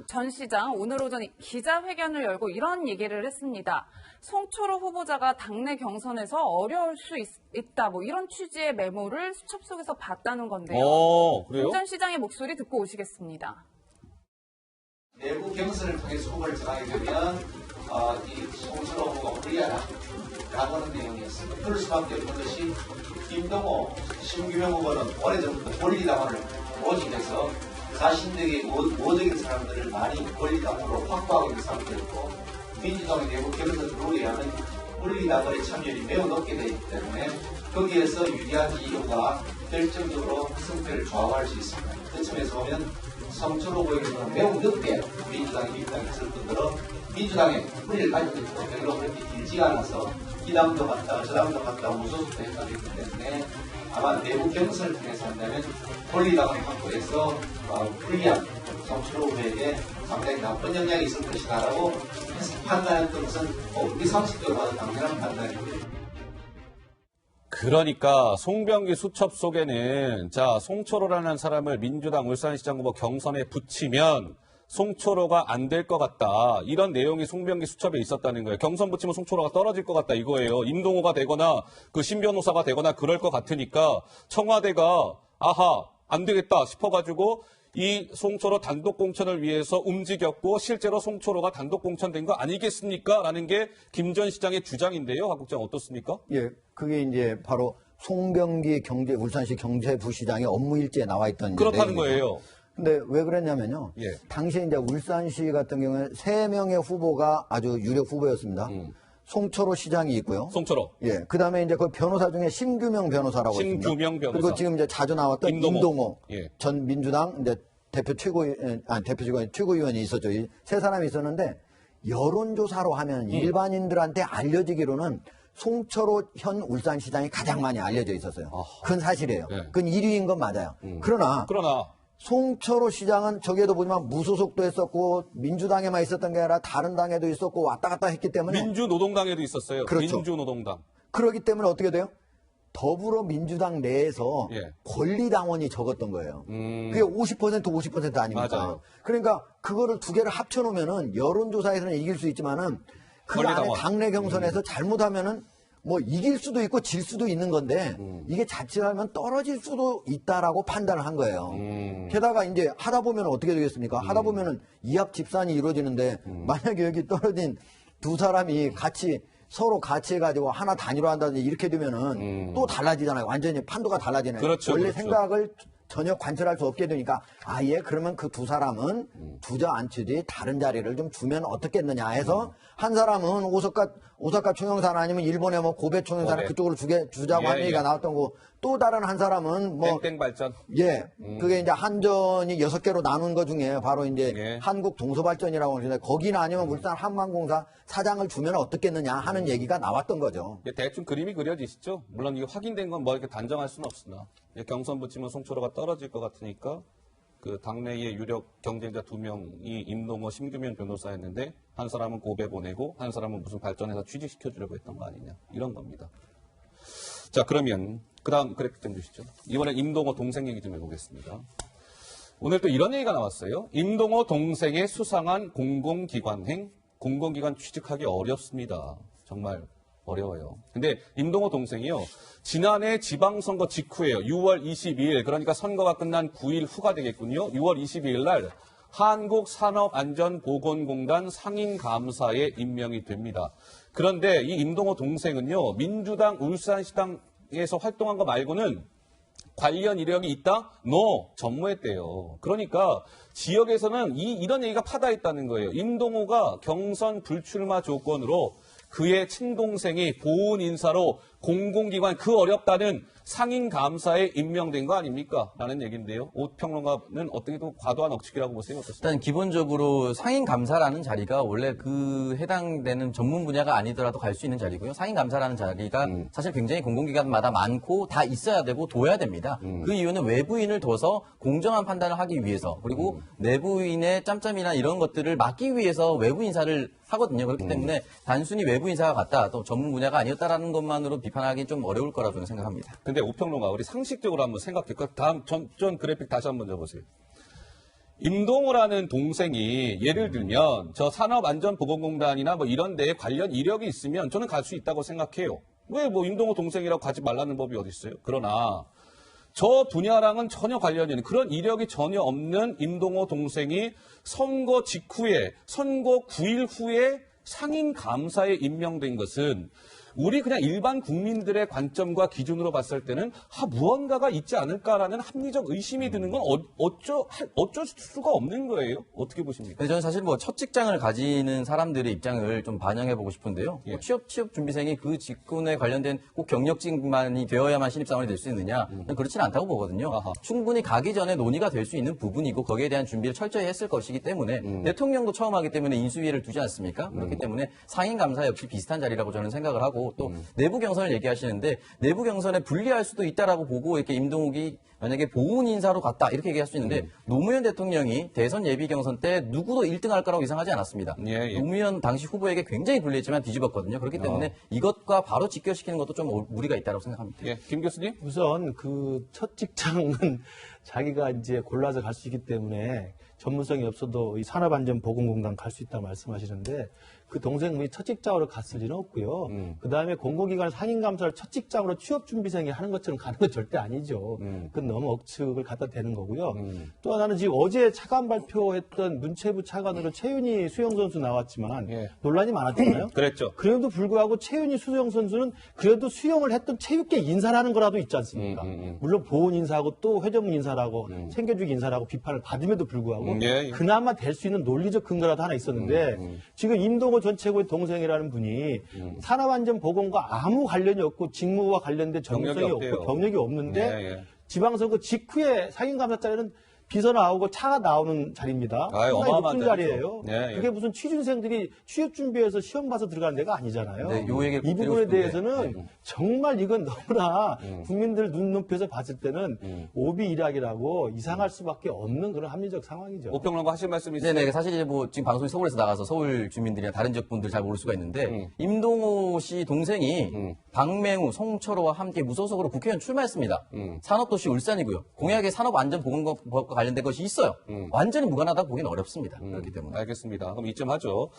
전 시장 오늘 오전 기자회견을 열고 이런 얘기를 했습니다. 송초로 후보자가 당내 경선에서 어려울 수 있다. 뭐 이런 취지의 메모를 수첩 속에서 봤다는 건데요. 그래요? 김 전 시장의 목소리 듣고 오시겠습니다. 내부 경선을 통해서 후보를 정하게 되면 이 송초로 후보가 불리하다라고 하는 내용이었습니다. 그럴 수밖에 없는 것이 김동호, 심규명 후보는 오래전부터 권리당원을 모집해서 자신들에게 우호적인 사람들을 많이 권리당원으로 확보하고 있는 상태였고 민주당의 내부 경선을 들어오게 하면 권리당원의 참여율이 매우 높게 되기 때문에 거기에서 유리한 이유가 결정적으로 승패를 좌우할 수 있습니다. 그 점에서 보면 송초로 후보에게는 매우 늦게 민주당의 입당이 있을 뿐더러 민주당의 뿌리를 가지고 있고 별로 그렇게 길지가 않아서 이 당도 갔다가 저 당도 갔다가 무소속도 했다고 했기 때문에 아마 내부 경선을 통해서 한다면 권리당을 확보해서 불리한 송초로 후보에게 상당히 나쁜 영향이 있을 것이다라고 판단했던 것은 우리 상식적으로 봐도 당연한 판단이고요. 그러니까 송병기 수첩 속에는 자 송초로라는 사람을 민주당 울산시장 후보 경선에 붙이면 송초로가 안 될 것 같다. 이런 내용이 송병기 수첩에 있었다는 거예요. 경선 붙이면 송초로가 떨어질 것 같다 이거예요. 임동호가 되거나 그 신 변호사가 되거나 그럴 것 같으니까 청와대가 아하 안 되겠다 싶어가지고 이 송철호 단독 공천을 위해서 움직였고 실제로 송철호가 단독 공천된 거 아니겠습니까? 라는 게 김 전 시장의 주장인데요. 박 국장 어떻습니까? 예, 그게 이제 바로 송병기 울산시 경제부시장의 업무 일지에 나와 있던 그렇다는 내용이죠. 거예요. 근데 왜 그랬냐면요. 예. 당시에 이제 울산시 같은 경우에 3명의 후보가 아주 유력 후보였습니다. 송철호 시장이 있고요. 송철호. 예. 그 다음에 이제 그 변호사 중에 심규명 변호사라고 있습니다. 심규명 변호사. 그리고 지금 이제 자주 나왔던 임동호 예. 전 민주당 이제 최고위원이 있었죠. 이 세 사람이 있었는데 여론조사로 하면 일반인들한테 알려지기로는 송철호 현 울산시장이 가장 많이 알려져 있었어요. 그건 사실이에요. 네. 그건 1위인 건 맞아요. 그러나 송철호 시장은 저기에도 보지만 무소속도 했었고 민주당에만 있었던 게 아니라 다른 당에도 있었고 왔다 갔다 했기 때문에 민주노동당에도 있었어요. 그렇죠. 민주노동당. 그렇기 때문에 어떻게 돼요? 더불어민주당 내에서 예. 권리당원이 적었던 거예요. 그게 50% 아닙니까? 맞아요. 그러니까 그거를 두 개를 합쳐놓으면은 여론조사에서는 이길 수 있지만은 그 안에 권리당원. 당내 경선에서 잘못하면은 뭐 이길 수도 있고 질 수도 있는 건데 이게 자칫하면 떨어질 수도 있다라고 판단을 한 거예요. 게다가 이제 하다 보면 어떻게 되겠습니까? 하다 보면은 이합 집산이 이루어지는데 만약에 여기 떨어진 두 사람이 서로 같이 해가지고 하나 단위로 한다든지 이렇게 되면은 또 달라지잖아요. 완전히 판도가 달라지네요. 그렇죠, 원래 그렇죠. 생각을 전혀 관철할 수 없게 되니까 아예 그러면 그 두 사람은 주저앉히지 다른 자리를 좀 주면 어떻겠느냐 해서 한 사람은 오사카 총영산 아니면 일본의 뭐 고베 총영산 고베. 그쪽으로 주자고 한 예, 얘기가 예. 나왔던 거고 또 다른 한 사람은 뭐 땡땡 발전. 예, 그게 이제 한전이 6개로 나눈 것 중에 바로 이제 예. 한국 동서발전이라고 하는데 거기나 아니면 울산 한만공사 사장을 주면 어떻겠느냐 하는 얘기가 나왔던 거죠. 대충 그림이 그려지시죠? 물론 이게 확인된 건 뭐 이렇게 단정할 수는 없으나 경선 붙이면 송철호가 떨어질 것 같으니까 그 당내의 유력 경쟁자 2명이 임동호, 심규명 변호사였는데 한 사람은 고배 보내고 한 사람은 무슨 발전해서 취직시켜주려고 했던 거 아니냐 이런 겁니다. 자 그러면 그 다음 그래픽 좀 주시죠. 이번엔 임동호 동생 얘기 좀 해보겠습니다. 오늘 또 이런 얘기가 나왔어요. 임동호 동생의 수상한 공공기관행, 공공기관 취직하기 어렵습니다. 정말 어려워요. 근데 임동호 동생이요. 지난해 지방선거 직후에요. 6월 22일, 그러니까 선거가 끝난 9일 후가 되겠군요. 6월 22일 날 한국산업안전보건공단 상임감사에 임명이 됩니다. 그런데 이 임동호 동생은요. 민주당 울산시당에서 활동한 거 말고는 관련 이력이 있다? 전무했대요. 그러니까 지역에서는 이런 얘기가 파다했다는 거예요. 임동호가 경선 불출마 조건으로 그의 친동생이 보훈 인사로 공공기관 그 어렵다는 상임감사에 임명된 거 아닙니까? 라는 얘기인데요. 오평론가는 어떻게 또 과도한 억측이라고 보세요? 어떻습니까? 일단 기본적으로 상임감사라는 자리가 원래 그 해당되는 전문 분야가 아니더라도 갈 수 있는 자리고요. 상임감사라는 자리가 사실 굉장히 공공기관마다 많고 다 있어야 되고 둬야 됩니다. 그 이유는 외부인을 둬서 공정한 판단을 하기 위해서 그리고 내부인의 짬짬이나 이런 것들을 막기 위해서 외부 인사를 하거든요. 그렇기 때문에 단순히 외부 인사가 같다, 또 전문 분야가 아니었다라는 것만으로 비판하기 좀 어려울 거라고 저는 생각합니다. 근데 오평론가 우리 상식적으로 한번 생각해. 다음 전 그래픽 다시 한번 줘보세요. 임동호라는 동생이 예를 들면 저 산업안전보건공단이나 뭐 이런 데에 관련 이력이 있으면 저는 갈 수 있다고 생각해요. 왜 뭐 임동호 동생이라고 가지 말라는 법이 어디 있어요? 그러나 저 분야랑은 전혀 관련이 없는 그런 이력이 전혀 없는 임동호 동생이 선거 직후에 선거 9일 후에 상임감사에 임명된 것은 우리 그냥 일반 국민들의 관점과 기준으로 봤을 때는 무언가가 있지 않을까라는 합리적 의심이 드는 건 어쩔 수가 없는 거예요. 어떻게 보십니까? 근데 저는 사실 뭐 첫 직장을 가지는 사람들의 입장을 좀 반영해 보고 싶은데요. 예. 뭐 취업 준비생이 그 직군에 관련된 꼭 경력직만이 되어야만 신입사원이 될 수 있느냐? 저는 그렇지는 않다고 보거든요. 아하. 충분히 가기 전에 논의가 될 수 있는 부분이고 거기에 대한 준비를 철저히 했을 것이기 때문에 대통령도 처음 하기 때문에 인수위를 두지 않습니까? 그렇기 때문에 상임감사 역시 비슷한 자리라고 저는 생각을 하고 또 내부 경선을 얘기하시는데 내부 경선에 불리할 수도 있다라고 보고 이렇게 임동욱이 만약에 보훈 인사로 갔다 이렇게 얘기할 수 있는데 노무현 대통령이 대선 예비 경선 때 누구도 1등 할 거라고 예상하지 않았습니다. 예. 노무현 당시 후보에게 굉장히 불리했지만 뒤집었거든요. 그렇기 때문에 이것과 바로 직결시키는 것도 좀 무리가 있다고 생각합니다. 예, 김 교수님? 우선 그 첫 직장은 자기가 이제 골라서 갈 수 있기 때문에 전문성이 없어도 이 산업안전보건공단 갈 수 있다고 말씀하시는데 그 동생분이 첫 직장으로 갔을 리는 없고요. 그다음에 공공기관 상임감사를 첫 직장으로 취업준비생이 하는 것처럼 가는 건 절대 아니죠. 그건 너무 억측을 갖다 대는 거고요. 또 하나는 지금 어제 차관 발표했던 문체부 차관으로 최윤희 수영 선수 나왔지만 예. 논란이 많았잖아요. 그랬죠. 그래도 불구하고 최윤희 수영 선수는 그래도 수영을 했던 체육계 인사라는 거라도 있지 않습니까? 물론 보훈 인사하고 또 회전문 인사라고 챙겨주기 인사라고 비판을 받음에도 불구하고 예, 예. 그나마 될 수 있는 논리적 근거라도 하나 있었는데 지금 임동호 전 최고의 동생이라는 분이 산업안전보건과 아무 관련이 없고 직무와 관련된 전문성이 경력이 없대요. 없고 경력이 없는데 예, 예. 지방선거 직후에 상임감사 자리는 비서 나오고 차가 나오는 자리입니다. 아이, 상당히 어마어마한 높은 자리예요. 자리죠. 예, 예. 그게 무슨 취준생들이 취업 준비해서 시험 봐서 들어가는 데가 아니잖아요. 네, 요 얘기를 이 꼭 드리고 부분에 싶은데. 대해서는 정말 이건 너무나 국민들 눈높이에서 봤을 때는 오비 일학이라고 이상할 수밖에 없는 그런 합리적 상황이죠. 오평론가 하실 말씀 있으세요? 네네. 사실 이제 뭐 지금 방송이 서울에서 나가서 서울 주민들이나 다른 지역 분들 잘 모를 수가 있는데 임동호 씨 동생이 박맹우, 송철호와 함께 무소속으로 국회의원 출마했습니다. 산업도시 울산이고요. 공약에 산업안전보건법과 관련된 것이 있어요. 완전히 무관하다고 보기는 어렵습니다. 그렇기 때문에. 알겠습니다. 그럼 이쯤 하죠.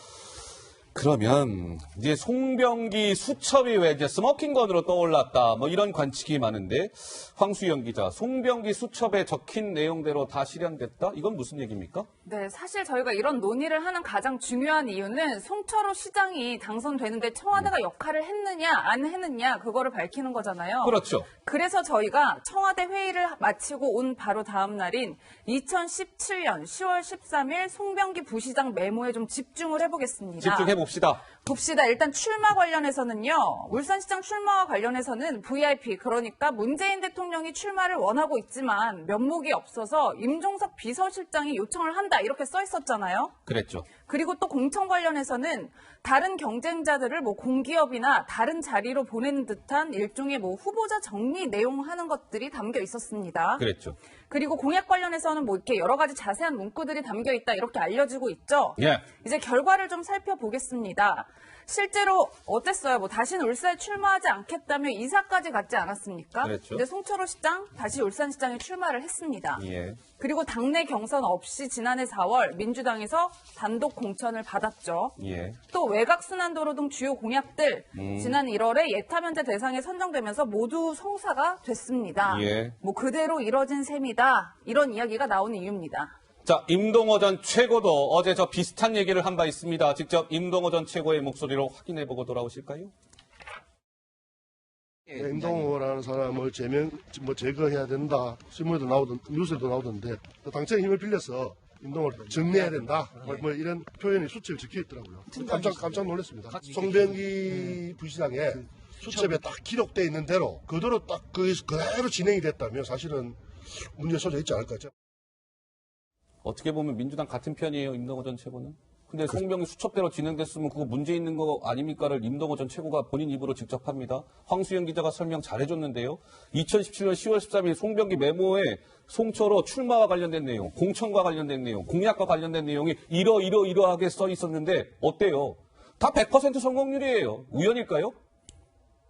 그러면 이제 송병기 수첩이 왜 이제 스모킹건으로 떠올랐다 뭐 이런 관측이 많은데 황수영 기자, 송병기 수첩에 적힌 내용대로 다 실현됐다? 이건 무슨 얘기입니까? 네, 사실 저희가 이런 논의를 하는 가장 중요한 이유는 송철호 시장이 당선되는데 청와대가 역할을 했느냐 안 했느냐 그거를 밝히는 거잖아요. 그렇죠. 그래서 저희가 청와대 회의를 마치고 온 바로 다음 날인 2017년 10월 13일 송병기 부시장 메모에 좀 집중을 해보겠습니다. 집중해봅시다. 봅시다. 일단 출마 관련해서는요. 울산시장 출마와 관련해서는 VIP, 그러니까 문재인 대통령이 출마를 원하고 있지만 면목이 없어서 임종석 비서실장이 요청을 한다 이렇게 써 있었잖아요. 그랬죠. 그리고 또 공천 관련해서는 다른 경쟁자들을 뭐 공기업이나 다른 자리로 보내는 듯한 일종의 뭐 후보자 정리 내용하는 것들이 담겨 있었습니다. 그랬죠. 그리고 공약 관련해서는 뭐 이렇게 여러 가지 자세한 문구들이 담겨 있다 이렇게 알려지고 있죠. 예. 이제 결과를 좀 살펴보겠습니다. 실제로 어땠어요? 뭐 다시는 울산에 출마하지 않겠다며 이사까지 갔지 않았습니까? 그랬죠. 이제 송철호 시장 다시 울산시장에 출마를 했습니다. 예. 그리고 당내 경선 없이 지난해 4월 민주당에서 단독 공천을 받았죠. 예. 또 외곽순환도로 등 주요 공약들 지난 1월에 예타면제 대상에 선정되면서 모두 성사가 됐습니다. 예. 뭐 그대로 이뤄진 셈이다. 이런 이야기가 나오는 이유입니다. 자, 임동호 전 최고도 어제 저 비슷한 얘기를 한 바 있습니다. 직접 임동호 전 최고의 목소리로 확인해보고 돌아오실까요? 임동호라는 사람을 제거해야 된다. 신문에도 나오던 뉴스에도 나오던데 당청의 힘을 빌려서 임동호를 정리해야 된다. 뭐 이런 표현이 수첩에 적혀 있더라고요. 깜짝 놀랐습니다. 송병기 부시장의 수첩에 딱 기록되어 있는 대로 그대로 딱 그대로 진행이 됐다면 사실은 문제 소재 있지 않을까. 어떻게 보면 민주당 같은 편이에요, 임동호 전 최고는. 근데 송병기 수첩대로 진행됐으면 그거 문제 있는 거 아닙니까를 임동호 전 최고가 본인 입으로 직접 합니다. 황수영 기자가 설명 잘해줬는데요. 2017년 10월 13일 송병기 메모에 송철호 출마와 관련된 내용, 공천과 관련된 내용, 공약과 관련된 내용이 이러하게 써 있었는데 어때요? 다 100% 성공률이에요. 우연일까요?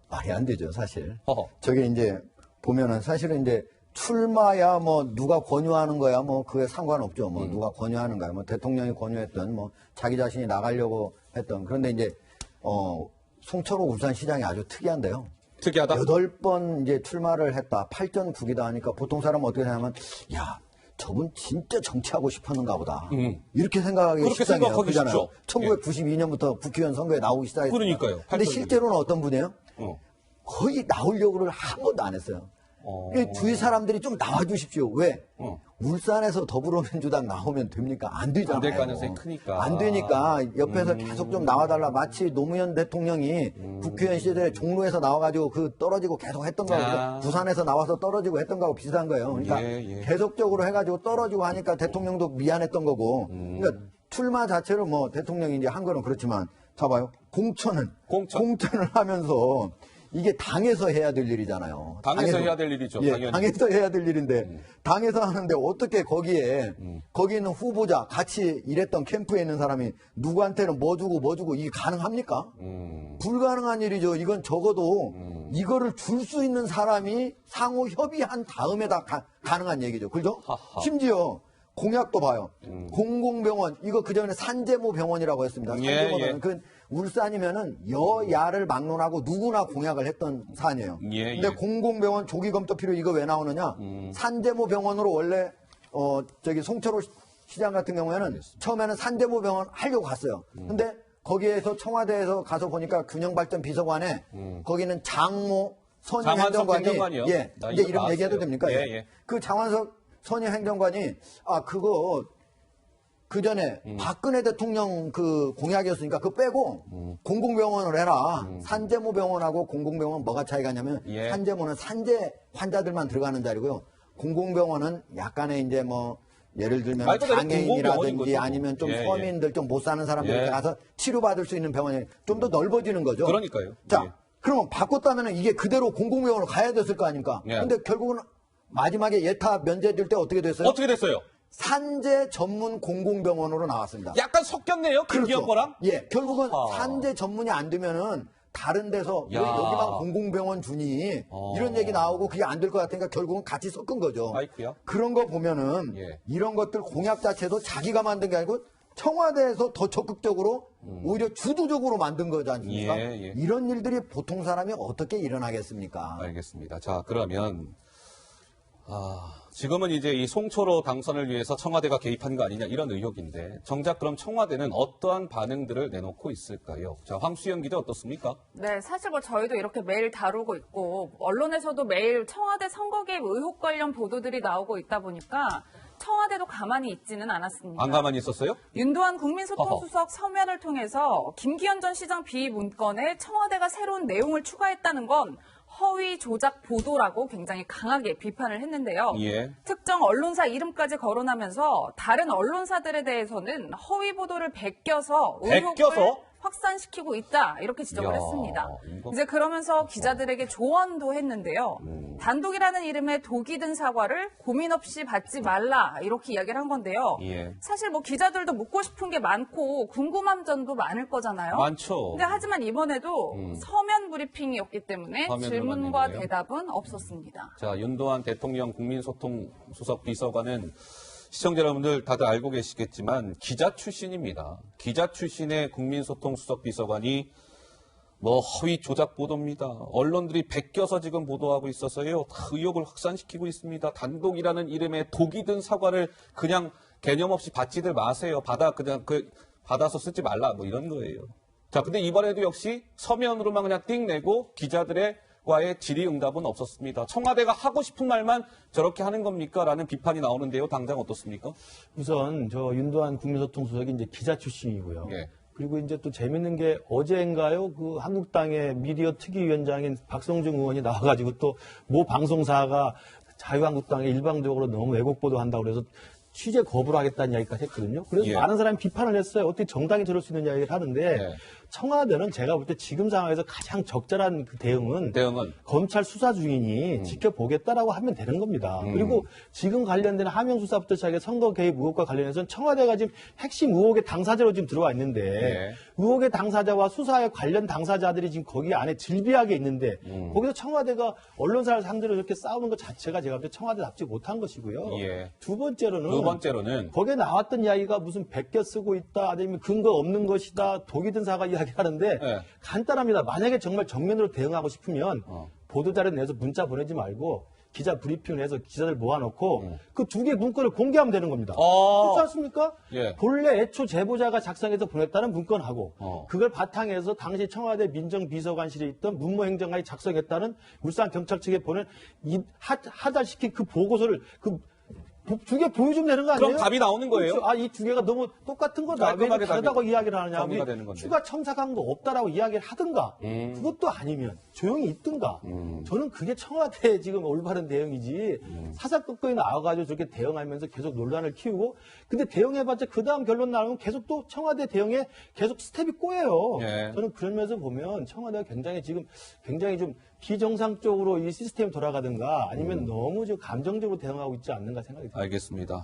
말이 안 되죠, 사실. 허허. 저게 이제 보면은 사실은 이제 출마야 뭐 누가 권유하는 거야 뭐 그게 상관없죠. 뭐 누가 권유하는 거야. 뭐 대통령이 권유했던 뭐 자기 자신이 나가려고 했던. 그런데 이제 송철호 울산시장이 아주 특이한데요. 특이하다. 8번 이제 출마를 했다. 8전 9기다 하니까 보통 사람은 어떻게 생각하면 야, 저분 진짜 정치하고 싶었는가 보다. 이렇게 생각하기 그렇게 시작해요. 생각하기 그잖아요. 쉽죠. 1992년부터 국회의원 선거에 나오기 시작했어요. 그러니까요. 근데 8전 실제로는 어떤 분이에요? 거의 나오려고를 한 번도 안 했어요. 주위 사람들이 좀 나와주십시오. 왜? 울산에서 더불어민주당 나오면 됩니까? 안 되잖아요. 안 될 가능성이 크니까. 안 되니까 옆에서 계속 좀 나와달라. 마치 노무현 대통령이 국회의원 시절에 종로에서 나와가지고 떨어지고 계속 했던 거하고 부산에서 나와서 떨어지고 했던 거하고 비슷한 거예요. 그러니까 계속적으로 해가지고 떨어지고 하니까 대통령도 미안했던 거고. 그러니까 출마 자체를 뭐 대통령이 이제 한 거는 그렇지만 봐봐요. 공천을 하면서 이게 당에서 해야 될 일이잖아요. 당에서 해야 될 일이죠. 예, 당연히. 당에서 해야 될 일인데 당에서 하는데 어떻게 거기에 거기 있는 후보자 같이 일했던 캠프에 있는 사람이 누구한테는 뭐 주고 이게 가능합니까? 불가능한 일이죠. 이건 적어도 이거를 줄 수 있는 사람이 상호 협의한 다음에 다 가능한 얘기죠. 그죠? 심지어 공약도 봐요. 공공병원 이거 그전에 산재모 병원이라고 했습니다. 산재모 병원. 울산이면은 여야를 막론하고 누구나 공약을 했던 사안이에요. 예, 근데 예. 공공병원 조기검토 필요 이거 왜 나오느냐? 산재모 병원으로 원래 송철호 시장 같은 경우에는 처음에는 산재모 병원 하려고 갔어요. 근데 거기에서 청와대에서 가서 보니까 균형발전 비서관에 거기는 장모 선임 장완석 행정관이 행정관이요? 예, 나 이제 이거 이름 얘기해도 나왔어요. 됩니까? 예, 예. 그 장완석 선임 행정관이 그거 그 전에 박근혜 대통령 그 공약이었으니까 그거 빼고 공공병원을 해라. 산재모 병원하고 공공병원 뭐가 차이가 있냐면 예. 산재모는 산재 환자들만 들어가는 자리고요. 공공병원은 약간의 이제 뭐 예를 들면 말 그대로 장애인이라든지 공공병원인 거죠. 아니면 좀 예, 예. 서민들 좀 못 사는 사람들 예. 가서 치료받을 수 있는 병원이 좀 더 넓어지는 거죠. 그러니까요. 자, 예. 그러면 바꿨다면 이게 그대로 공공병원으로 가야 됐을 거 아닙니까? 예. 근데 결국은 마지막에 예타 면제될 때 어떻게 됐어요? 어떻게 됐어요? 산재 전문 공공병원으로 나왔습니다. 약간 섞였네요. 김기현 거랑. 예, 결국은 아하. 산재 전문이 안 되면은 다른 데서 왜 야. 여기만 공공병원 주니 이런 얘기 나오고 그게 안 될 것 같으니까 결국은 같이 섞은 거죠. 아이쿠야. 그런 거 보면은 예. 이런 것들 공약 자체도 자기가 만든 게 아니고 청와대에서 더 적극적으로 오히려 주도적으로 만든 거지 않습니까? 예, 예. 이런 일들이 보통 사람이 어떻게 일어나겠습니까? 알겠습니다. 자, 그러면 지금은 이제 이 송철호 당선을 위해서 청와대가 개입한 거 아니냐 이런 의혹인데 정작 그럼 청와대는 어떠한 반응들을 내놓고 있을까요? 자, 황수영 기자 어떻습니까? 네, 사실 뭐 저희도 이렇게 매일 다루고 있고 언론에서도 매일 청와대 선거 개입 의혹 관련 보도들이 나오고 있다 보니까 청와대도 가만히 있지는 않았습니다. 안 가만히 있었어요? 윤도한 국민소통수석 서면을 통해서 김기현 전 시장 비위 문건에 청와대가 새로운 내용을 추가했다는 건 허위 조작 보도라고 굉장히 강하게 비판을 했는데요. 예. 특정 언론사 이름까지 거론하면서 다른 언론사들에 대해서는 허위 보도를 베껴서 의혹을 베껴서? 확산시키고 있다 이렇게 지적을 이야, 했습니다. 이거- 이제 그러면서 기자들에게 조언도 했는데요. 단독이라는 이름의 독이 든 사과를 고민 없이 받지 말라 이렇게 이야기를 한 건데요. 예. 사실 뭐 기자들도 묻고 싶은 게 많고 궁금한 점도 많을 거잖아요. 많죠. 근데 하지만 이번에도 서면 브리핑이었기 때문에 서면으로만 질문과 내보내요? 대답은 없었습니다. 자, 윤도한 대통령 국민소통 수석 비서관은 시청자 여러분들 다들 알고 계시겠지만 기자 출신입니다. 기자 출신의 국민소통 수석 비서관이 뭐 허위 조작 보도입니다. 언론들이 베껴서 지금 보도하고 있어서요. 다 의혹을 확산시키고 있습니다. 단독이라는 이름의 독이 든 사과를 그냥 개념 없이 받지들 마세요. 받아서 쓰지 말라 뭐 이런 거예요. 자, 근데 이번에도 역시 서면으로만 그냥 띵 내고 기자들과의 질의응답은 없었습니다. 청와대가 하고 싶은 말만 저렇게 하는 겁니까? 라는 비판이 나오는데요. 당장 어떻습니까? 우선 저 윤도한 국민소통수석이 이제 기자 출신이고요. 예. 그리고 이제 또 재밌는 게 어제인가요? 그 한국당의 미디어 특위위원장인 박성중 의원이 나와가지고 또 모 방송사가 자유한국당에 일방적으로 너무 왜곡 보도한다고 그래서 취재 거부를 하겠다는 이야기까지 했거든요. 그래서 예. 많은 사람이 비판을 했어요. 어떻게 정당이 저럴 수 있는 이야기를 하는데 예. 청와대는 제가 볼 때 지금 상황에서 가장 적절한 그 대응은 검찰 수사 중이니 지켜보겠다라고 하면 되는 겁니다. 그리고 지금 관련된 하명 수사부터 시작해 선거 개입 의혹과 관련해서는 청와대가 지금 핵심 의혹의 당사자로 지금 들어와 있는데 네. 의혹의 당사자와 수사에 관련 당사자들이 지금 거기 안에 질비하게 있는데 거기서 청와대가 언론사를 상대로 이렇게 싸우는 것 자체가 제가 볼 때 청와대답지 못한 것이고요. 예. 두 번째로는 거기에 나왔던 이야기가 무슨 베껴 쓰고 있다 아니면 근거 없는 것이다 독이 든 사과 이야기하는데 네. 간단합니다. 만약에 정말 정면으로 대응하고 싶으면 보도자료 내서 문자 보내지 말고 기자 브리핑을 해서 기자들 모아놓고 그 두 개 문건을 공개하면 되는 겁니다. 그렇지 않습니까? 예. 본래 애초 제보자가 작성해서 보냈다는 문건하고 그걸 바탕해서 당시 청와대 민정비서관실에 있던 문무행정관이 작성했다는 울산경찰 측에 보낸 하달시킨 그 보고서를 두 개 보여주면 되는 거 아니에요? 그럼 답이 나오는 거예요? 이 두 개가 너무 똑같은 거다. 왜 깔끔하게 다르다고 답이- 이야기를 하느냐. 정리가 되는 건데. 추가 첨삭한 거 없다라고 이야기를 하든가. 그것도 아니면 조용히 있든가. 저는 그게 청와대의 지금 올바른 대응이지. 사사건건이 나와가지고 저렇게 대응하면서 계속 논란을 키우고. 근데 대응해봤자 그 다음 결론 나오면 계속 또 청와대 대응에 계속 스텝이 꼬여요. 예. 저는 그러면서 보면 청와대가 굉장히 좀 비정상적으로 이 시스템이 돌아가든가 아니면 너무 좀 감정적으로 대응하고 있지 않는가 생각이 듭니다. 알겠습니다.